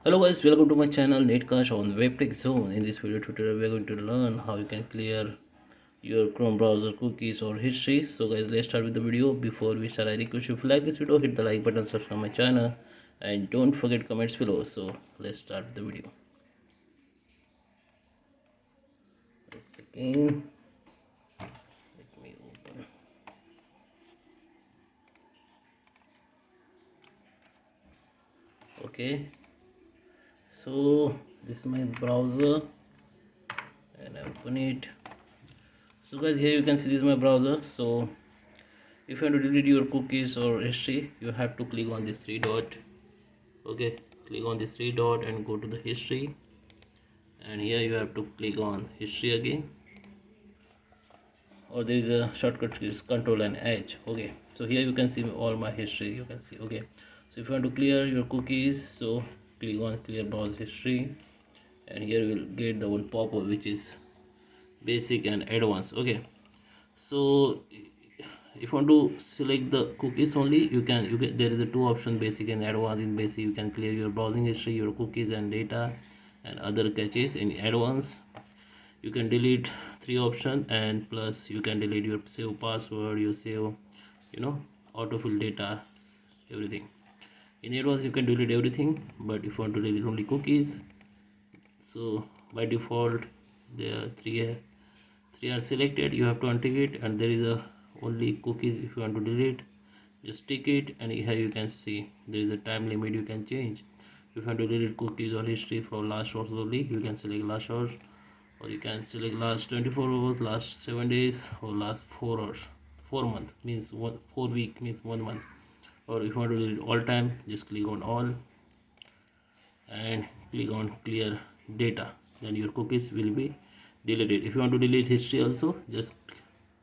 Hello guys, welcome to my channel Netcash on WebTech Zone. In this video tutorial, we are going to learn how you can clear your Chrome browser cookies or history. So guys, let's start with the video. Before we start, I request you, if you like this video, hit the like button, subscribe my channel, and don't forget comments below. So let's start with the video. Again, let me open. Okay, so this is my browser, and I open it. So guys, here you can see this is my browser. So if you want to delete your cookies or history, you have to click on this three dot. Okay, click on this three dot and go to the history, and here you have to click on history again, or there is a shortcut is control and H. Okay, so here you can see all my history, you can see. Okay, so if you want to clear your cookies, so click on clear browse history, and here you will get the one pop-up which is basic and advanced. Okay, so if you want to select the cookies only, you get there is a two option, basic and advanced. In basic you can clear your browsing history, your cookies and data and other caches. In advanced you can delete three options, and plus you can delete your save password, your save autofill data, everything. In advanced you can delete everything, but if you want to delete only cookies, so by default there are three are selected. You have to untick it, and there is a only cookies. If you want to delete, just tick it, and here you can see there is a time limit you can change. If you want to delete cookies or history for last hours only, you can select last hours, or you can select last 24 hours, last 7 days, or last 4 hours. 4 months means 4 week means 1 month. Or if you want to delete all time, just click on all and click on clear data, then your cookies will be deleted. If you want to delete history also, just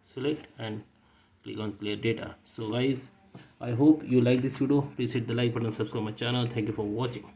select and click on clear data. So guys, I hope you like this video. Please hit the like button, subscribe my channel. Thank you for watching.